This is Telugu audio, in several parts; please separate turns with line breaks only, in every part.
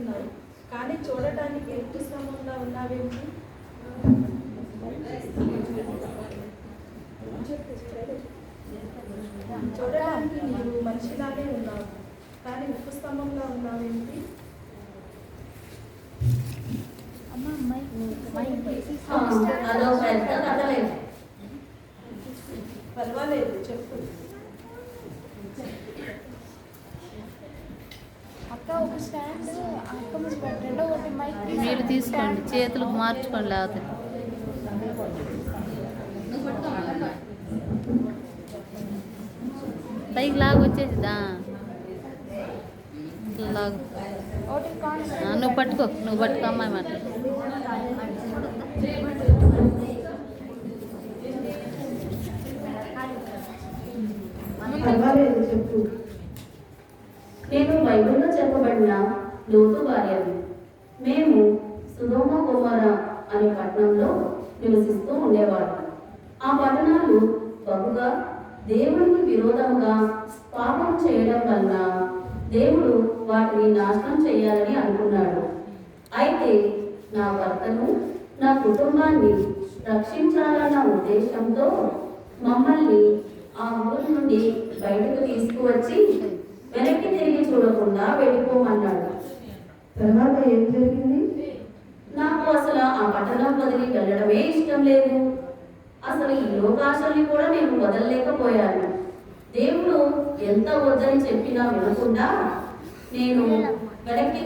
కనబడుతున్నావు, కానీ చూడటానికి ఉత్కృష్టంగా ఉన్నావేంటి? చూడటానికి నీవు మనిషిలాగే ఉన్నావు, కానీ ఉప్పు స్తంభంగా ఉన్నావేంటి? పర్వాలేదు, చెప్పు.
మీరు తీసుకోండి, చేతులకు మార్చుకోండి, లేకపోతే పైకి లాగు వచ్చేసిదా. లాగు, నువ్వు పట్టుకో అమ్మాయి మాట.
పర్వాలేదు, చెప్పు.
నేను బైబిల్లో చెప్పబడిన లోతు భార్యను. మేము సుధోమ గొమొర్ర అనే పట్టణంలో నివసిస్తూ ఉండేవాడు. ఆ పట్టణాలు బహుగా దేవుడికి విరోధంగా పాపం చేయడం వలన దేవుడు వాటిని నాశనం చేయాలని అనుకున్నాడు. అయితే నా భర్తను, నా కుటుంబాన్ని రక్షించాలన్న ఉద్దేశంతో మమ్మల్ని ఆ ఊరి నుండి బయటకు తీసుకువచ్చి వెనక్కి తిరిగి చూడకుండా వెళ్ళిపోమన్నాడు.
తర్వాత ఏం జరిగింది?
నాకు అసలు ఆ పట్టణం వదిలి వెళ్ళడమే ఇష్టం లేదు. అసలు ఈ లోకాశల్ని కూడా నేను వదలలేకపోయాను. దేవుడు ఎంత వద్దని చెప్పినా వినకుండా నేను వెనక్కి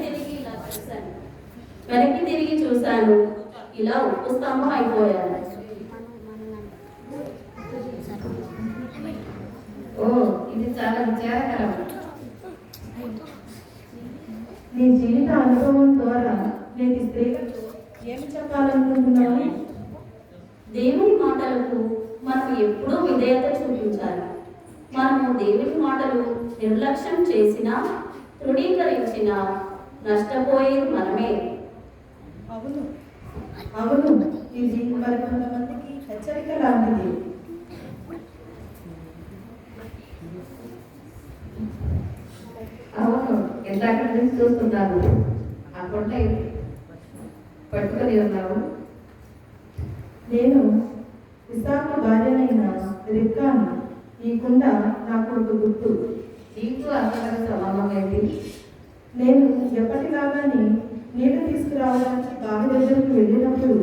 తిరిగి చూశాను. ఇలా ఉప్పు స్తంభం అయిపోయాను.
ఓ, ఇది చాలా విచారకరం.
నీ జీవిత అనుభవం ద్వారా నేను స్త్రీలకు ఏమి చెప్పాలనుకుంటున్నాను?
దేవుని మాటలకు మనం ఎప్పుడూ విధేయత చూపించాలి. మనము దేవుని మాటలు నిర్లక్ష్యం చేసినా, తృణీకరించినా నష్టపోయేది మనమే.
అవును అవును, ఇది మరి కొంతమందికి హెచ్చరిక లాంటిది.
అవును, ఇందాక నుంచి చూస్తున్నాను. అక్కడ పట్టుకొని ఉన్నావు.
నేను ఇస్సాకు భార్యనైన రిబ్కాను. ఈ కుండ నాకు ఒక గుర్తు.
నీకు అక్కడ సంబంధం ఏంటి?
నేను ఎప్పటిలాగానే నీళ్లు తీసుకురావడానికి బావి దగ్గరకు వెళ్ళినప్పుడు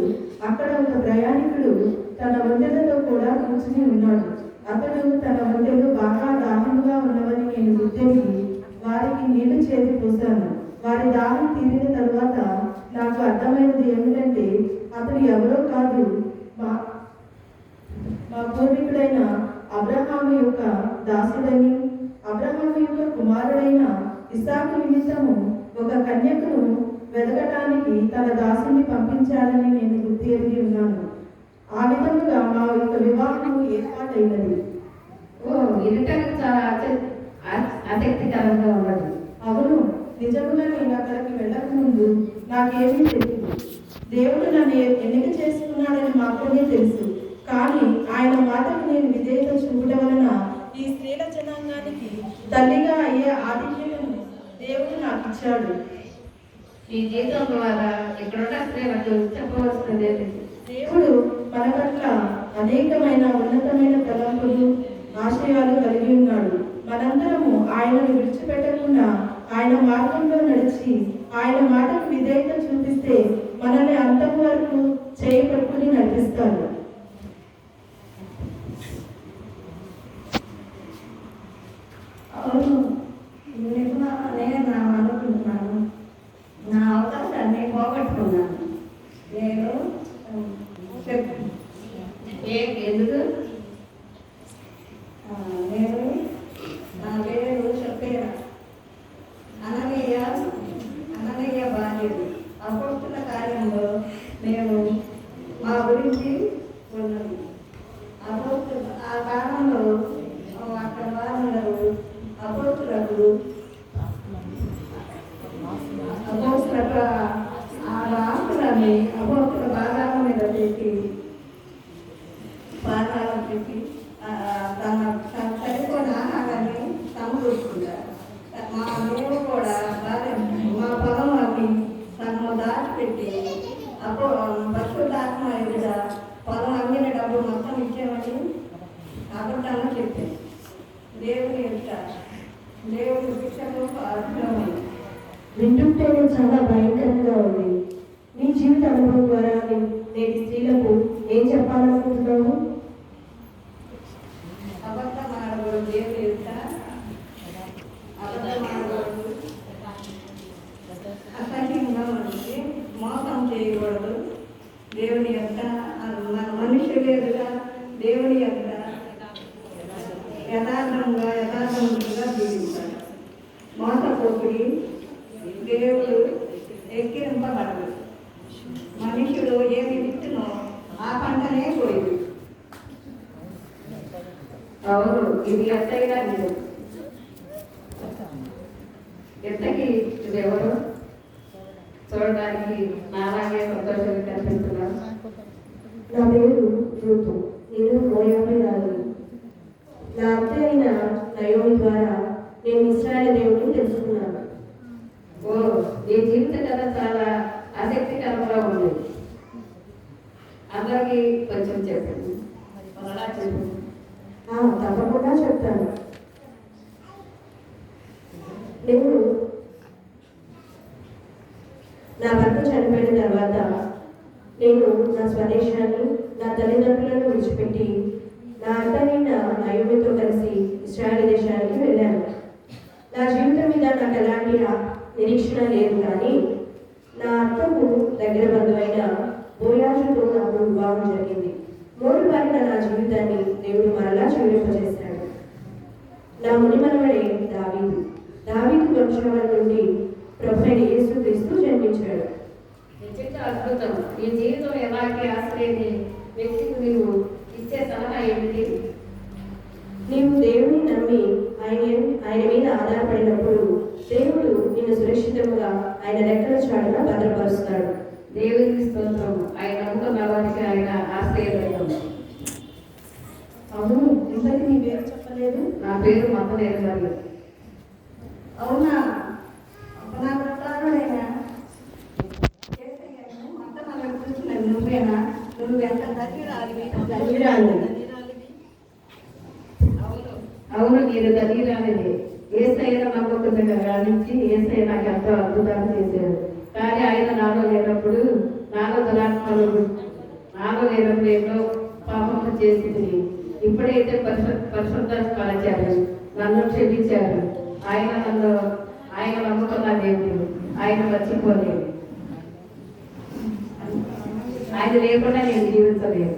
అక్కడ ఒక ప్రయాణికుడు తన ఒంటెలతో కూడా కూర్చుని ఉన్నాడు. అతడు తన ఒంటెలు బాగా దాహంగా ఉన్నవని నేను గుర్తించి వారికి నీళ్లు చేతి పోశాను. వారి దాహం తీరిన తరువాత నాకు అర్థమైనది ఏమిటంటే అతడు ఎవరో కాదు, మా పూర్వీకుడైన అబ్రహాము యొక్క దాసుడని, అబ్రహాము యొక్క కుమారుడైన ఇస్సాకు నిమిత్తము ఒక కన్యకను వెతకటానికి తన దాసుని పంపించాలని నేను గుర్తెరిగి ఉన్నాను. ఆ విధముగా మా యొక్క వివాహం ఏర్పాటైనది.
ఓ, వినటానికి చాలా ఆసక్తికరంగా ఉన్నది.
అవును, నిజంగా నేను అక్కడికి వెళ్ళక ముందు నాకేమీ తెలియదు. దేవుడు నన్ను ఎన్నిక చేసుకున్నాడని మాత్రమే తెలుసు. కానీ ఆయన మాటకు నేను విధేయత చూపడం వలన ఈ స్త్రీల జనాంగానికి తల్లిగా అయ్యే ఆతిథ్యతను దేవుడు నాకు ఇచ్చాడు.
ఈ జీవితం ద్వారా ఎక్కడున్న స్త్రీలకు చెప్పవలసినది
దేవుడు మన పట్ల అనేకమైన ఉన్నతమైన తలంపులు, ఆశయాలు కలిగి ఉన్నాడు. మనందరము ఆయనను విడిచిపెట్టకుండా ఆయన మార్గంలో నడిచి ఆయన మాటకు విధేయత చూపిస్తే మనల్ని అంతం వరకు చేయి పట్టుకుని నడిపిస్తాడు.
అవును, నేను అనుకుంటున్నాను. నా అవకాశాన్ని పోగొట్టుకున్నాను. నేను
ఎందుకు?
నేను నా పేరు చెప్పేరా అననీయ భార్యది. అపోస్తుల కార్యంలో మేము మా గురించి ఉన్నది. ఆ కాలంలో అక్కడ వారందరూ అపోస్తులకు ఆ ఆస్తులని అపోస్తుల పాదాల మీద పెట్టి తన సరిపోయిన ఆహారాన్ని సమకూర్చుకుంటారు. మేము కూడా మా పొలంలోకి పెట్టి అప్పుడు పరిశుద్ధాత్మ ఎదుట పొలం అమ్మిన డబ్బు మొత్తం ఇచ్చామని అబద్ధంగా చెప్పాను. దేవుని ఎదుట దేవుని శిక్షకు అర్థమైంది.
వింటుంటేనే చాలా భయంకరంగా ఉంది. నీ జీవిత అనుభవం ద్వారా నేటి స్త్రీలకు ఏం చెప్పాలనుకుంటున్నావు?
అబద్ధం ఆడకూడదు. దేవుని ఎదుట అబద్ధం ఆడకూడదు. అసహ్యంగా ఉంది. మోసం చేయకూడదు. దేవుని ఎదుట మన మనుషుల ఎదుట దేవుని ఎదుట యథార్థంగా జీవించాలి. మోసపోకుడి. దేవుడు ఎక్కిరింపబడదు. మనుషుడు ఏమి విత్తునో ఆ పంటనే పోయింది.
అవును, ఇది ఎత్తైనా నిజం. ఎంతకి ఇది ఎవరు చూడడానికి నాలాగే సంతోషంగా కనిపిస్తున్నారు.
నా పేరు రూతు. నేను మోయాబీ రాజు. నా అత్త అయిన నయోమి ద్వారా నేను ఇశ్రాయేలు దేవుడిని తెలుసుకున్నాను.
ఓ, ఈ జీవిత కథ చాలా ఆసక్తికరంగా ఉంది. అందరికీ కొంచెం చెప్పండి. అలా చెప్పండి.
తప్పకుండా చెప్తాను. నేను నా భర్త చనిపోయిన తర్వాత నేను నా స్వదేశాన్ని, నా తల్లిదండ్రులను విడిచిపెట్టి నా అత్తనైన నయోమితో కలిసి ఇశ్రాయేలు దేశానికి వెళ్ళాను. నా జీవితం మీద నాకు ఎలాంటి నిరీక్షణ లేదు, కానీ నా అత్తకు దగ్గర బంధువైన బోయాజుతో నాకు వివాహం జరిగింది. 3 వారిన నా జీవితాన్ని దేవుడు మరలా జీవింపజేశాడు. నా మునిమనవడే దావీదు. దావీదు వంశంలో నుండి ప్రభువైన యేసుక్రీస్తు జన్మించాడు.
నిజంగా అద్భుతం. ఈ జీవితం ఎలాంటి ఆశ్రయని వ్యక్తికి నీవు ఇచ్చే సలహా ఏమిటి?
నీవు దేవుని నమ్మి ఆయన మీద ఆధారపడినప్పుడు దేవుడు నిన్ను సురక్షితంగా ఆయన రెక్కల చాటున భద్రపరుస్తాడు.
దేవునికి స్తోత్రం. ఆయన నమ్ముకున్న వారికి ఆయన ఆశ్రయం.
అవును, ఇంతకీ నీ పేరు చెప్పలేదు?
నా పేరు మతనేరు గారు.
అవునా? నా ప్రకారమైనా మొత్తం మనం చూస్తున్నాను. నువ్వేనా? నువ్వు ఎంత ధన్యురాలివి.
అవును, మీరు ధన్యురాలిని. ఏసైనా నమ్మకంగా గానించి ఏసై నాకు ఎంతో అద్భుతాలు చేశారు. కానీ ఆయన నాలో లేనప్పుడు ఎన్నో పాపము చేసింది. ఇప్పుడైతే పరిశుద్ధ కలచారు, నన్ను క్షమించారు. ఆయన నమ్ముకున్న దేవుడు, ఆయన మర్చిపోలేదు. ఆయన లేకుండా నేను జీవించలేదు.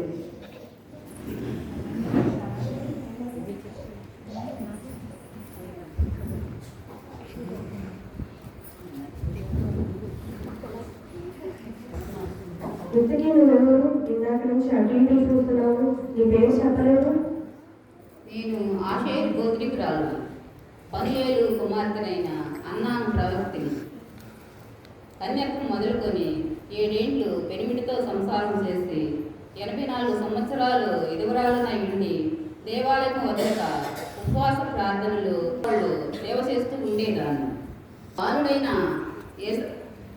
ఇంతకీ నువ్వెవరు? ఇందాక నుంచి అటు ఇటు చూస్తున్నావు. నీ పేరు చెప్పలేదు?
నేను ఆషేరు గోత్రికురాలు, పనియేలు కుమార్తెనైన అన్నాను ప్రవక్తిని. కన్యత్వం మొదలుకొని 7 ఏండ్లు పెనిమిటితో సంసారం చేసి 84 సంవత్సరాలు ఎదుగురాలనై ఉండి దేవాలయం వదలక ఉపవాస ప్రార్థనలు వాళ్ళు సేవ చేస్తూ ఉండేదాన్ని.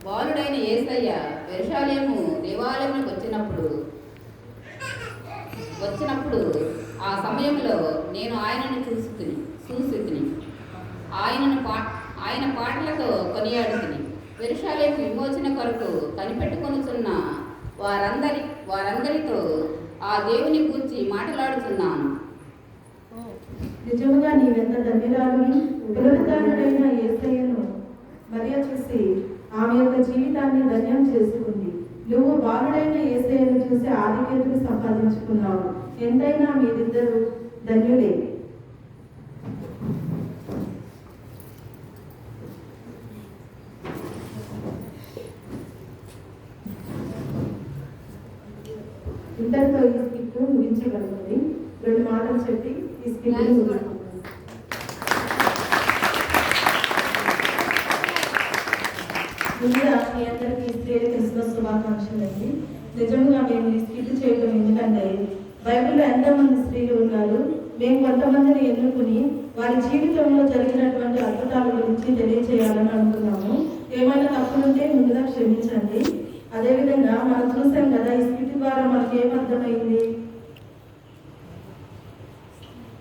బాలుడైన యేసయ్య యెరూషలేము దేవాలయంలోకి వచ్చినప్పుడు ఆ సమయంలో నేను ఆయనను చూసి ఆయన పాటలతో కొనియాడుతుని యెరూషలేము విమోచన కొరకు కనిపెట్టుకొనుచున్న వారందరితో ఆ దేవుని గూర్చి మాట్లాడుతున్నాను.
నిజముగా నీవెంత ధన్యురాలివి. పునరుద్ధానుడైన యేసయ్యను మరియ చూసి ఆమె యొక్క జీవితాన్ని ధన్యం చేసుకుంది. నువ్వు బాలుడైన యేసయ్యను చూసి ఆధిక్యతను సంపాదించుకున్నావు. ఎంతైనా మీరిద్దరు ధన్యులే. ఇంతటితో ఈ స్కిట్ ముగించగలుగుతుంది. 2 మాటలు చెప్పి ఈ స్కిట్ ముగిస్తుంది. ముందుగా మీ అందరికీ స్త్రీల క్రిస్మస్ శుభాకాంక్షలండి. నిజంగా మేము ఈ స్కిట్ చేయడం ఎందుకంటే బైబిల్లో ఎంతోమంది స్త్రీలు ఉన్నారు. మేము కొంతమందిని ఎన్నుకుని వారి జీవితంలో జరిగినటువంటి అద్భుతాల గురించి తెలియజేయాలని అనుకున్నాము. ఏమైనా తప్పులుంటే ముందుగా క్షమించండి. ద్వారా మనకి ఏమర్థమైంది?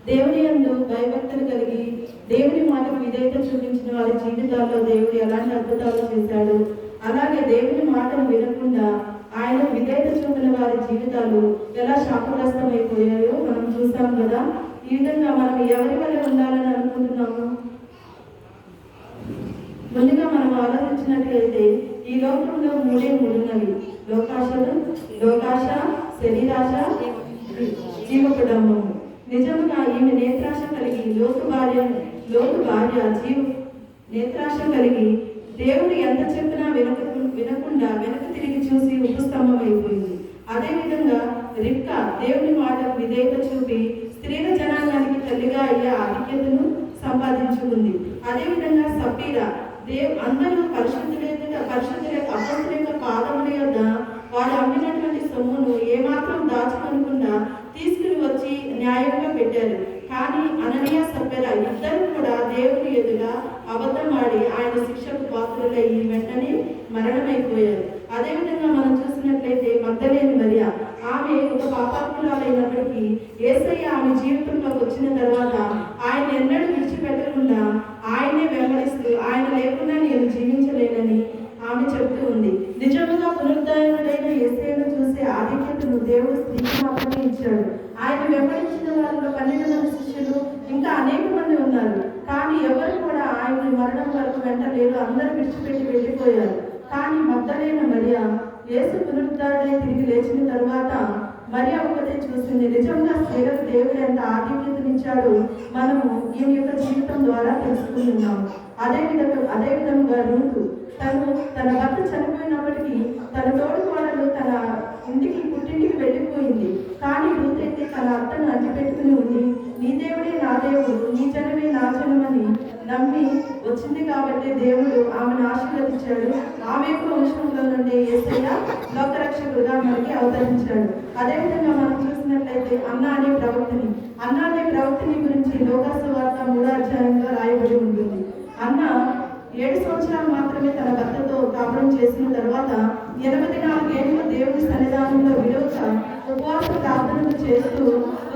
దేవుని యందు భయభక్తులు కలిగి దేవుని మాటకు విధేయత చూపించిన వారి జీవితాల్లో దేవుడు ఎలాంటి అద్భుతాలు చేశాడు, అలాగే దేవుని మాటను వినకుండా ఆయన విధేయత చూపిన వారి జీవితాలు ఎలా శాపగ్రస్తమైపోయాయో మనం చూసాం కదా. ఈ విధంగా మనం ఎవరి వల్ల ఉండాలని అనుకుంటున్నాము? ముందుగా మనం ఆలోచించినట్లయితే ఈ లోకంలో మూడే మూడున్నవి: లోకాశ, శరీరాశ, జీవకుడమ్మము. నిజంగా ఈమె నేత్రాశ కలిగి లోకు భార్య నేత్రాశ కలిగి దేవుడు ఎంత చెప్పినా వినకుండా వెనక్కి తిరిగి చూసి ఉపస్తంభం అయిపోయింది. అదేవిధంగా రిబ్కా దేవుని మాటకు విధేయత చూపి స్త్రీల జనాంగానికి తల్లిగా అయ్యే ఆధిక్యతను సంపాదించుకుంది. అదేవిధంగా సఫీరా అందరూ పరిశుద్ధుల అపస్తుల యొక్క పాదముల యొద్ద వారు అమ్మినటువంటి సొమ్మును ఏమాత్రం దాచుకోకుండా తీసుకుని వచ్చి న్యాయంగా పెట్టారు. కానీ అననీయ సప్పెరా ఇద్దరు కూడా దేవుని ఎదుట అబద్ధమాడి ఆయన శిక్షకు పాత్రులై వెంటనే మరణమైపోయారు. అదేవిధంగా మనం చూసినట్లయితే మగ్దలేని మరియ, ఆమె ఒక పాపాత్మురాలైనప్పటికీ యేసయ్య ఆమె జీవితంలోకి వచ్చిన తర్వాత ఆయన ఎన్నడూ విడిచిపెట్టకుండా ఆయనే వెంబడిస్తూ ఆయన లేకుండా నేను జీవించలేనని ఆమె చెబుతూ ఉంది. నిజంగా పునరుద్ధరణుడైన యేసయ్యను చూసే ఆధిక్యతను దేవుడు స్త్రీకి మాత్రమే ఇచ్చాడు. ఆయన వెంబడించిన వారిలో 12 మంది శిష్యులు ఇంకా అనేక మంది ఉన్నారు. కానీ ఎవరు కూడా ఆయన మరణం వరకు వెంటలేరు, అందరూ విడిచిపెట్టి వెళ్ళిపోయారు. కానీ మగ్దలేన మరియ యేసు పునరుద్ధరణై తిరిగి లేచిన తర్వాత మరియ ఒకటే చూసింది. నిజంగా స్త్రీలకు దేవుడు ఎంత ఆధిక్యతనిచ్చాడో మనము ఈమె యొక్క జీవితం ద్వారా తెలుసుకుంటున్నాము. అదేవిధంగా రూతు తన భర్త చనిపోయినప్పటికీ తన తోడుకోడలు తన పుట్టింటికి వెళ్ళిపోయింది. కానీ రూతు అయితే తన అత్తను అంటిపెట్టుకుని ఉంది. నీ దేవుడే నా దేవుడు, నీ జనమే నా జనమని నమ్మి వచ్చింది కాబట్టి దేవుడు ఆమెను ఆశీర్వదించాడు. ఆమె యొక్క వంశంలో నుండి యేసయ్య లోకరక్షకుడుగా మనకి అవతరించాడు. అదేవిధంగా మనం చూసినట్లయితే అన్నా అనే ప్రవక్తిని గురించి లోకాసు వార్త 3వ అధ్యాయంలో రాయబడి ఉంటుంది. అన్న 7 సంవత్సరాలు మాత్రమే తన భర్తతో కాపురం చేసిన తర్వాత 84 ఏళ్ళు దేవుని సన్నిధానంలో విలువగా ఉపవాస ప్రార్థనలు చేస్తూ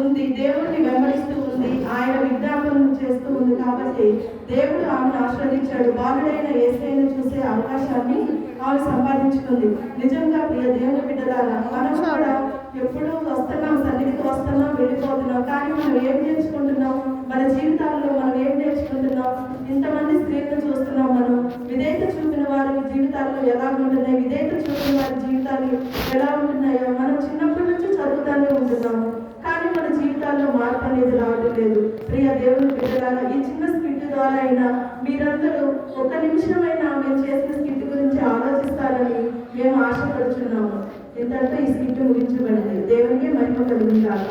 ఉంది, దేవుడిని వెంబడిస్తూ ఉంది, ఆయన విజ్ఞాపనం చేస్తూ ఉంది. కాబట్టి దేవుడు ఆమెను ఆశీర్వదించాడు. బాలుడైన యేసయ్యను చూసే అవకాశాన్ని ఆమె సంపాదించుకుంది. నిజంగా ప్రియ దేవుని బిడ్డలారా, మనం కూడా ఎప్పుడూ వస్తున్నాం, సన్నిధికి వస్తున్నాం, వెళ్ళిపోతున్నాం. కానీ మనం ఏం నేర్చుకుంటున్నాం? మన జీవితాల్లో మనం ఏం నేర్చుకుంటున్నాం? ఇంతమంది స్త్రీలను చూస్తున్నాం. మనం విధేయత చూపిన వారి జీవితాల్లో ఎలా ఉంటున్నాయి, విధేయత చూపిన వారి జీవితాలు ఎలా ఉంటున్నాయో మనం చిన్నప్పటి నుంచి చదువుతానే ఉంటున్నాము. కానీ మన జీవితాల్లో మార్పు అనేది రావడం లేదు. ప్రియ దేవుని బిడ్డలారా, ఈ చిన్న స్కిట్ ద్వారా అయినా మీరందరూ 1 నిమిషమైనా మేము చేసిన స్కిట్ గురించి ఆలోచిస్తారని మేము ఆశపడుతున్నాము. ఇంతటితో ఈ స్కిట్ ముగించబడింది. దేవునికి మహిమ కలుగును గాక.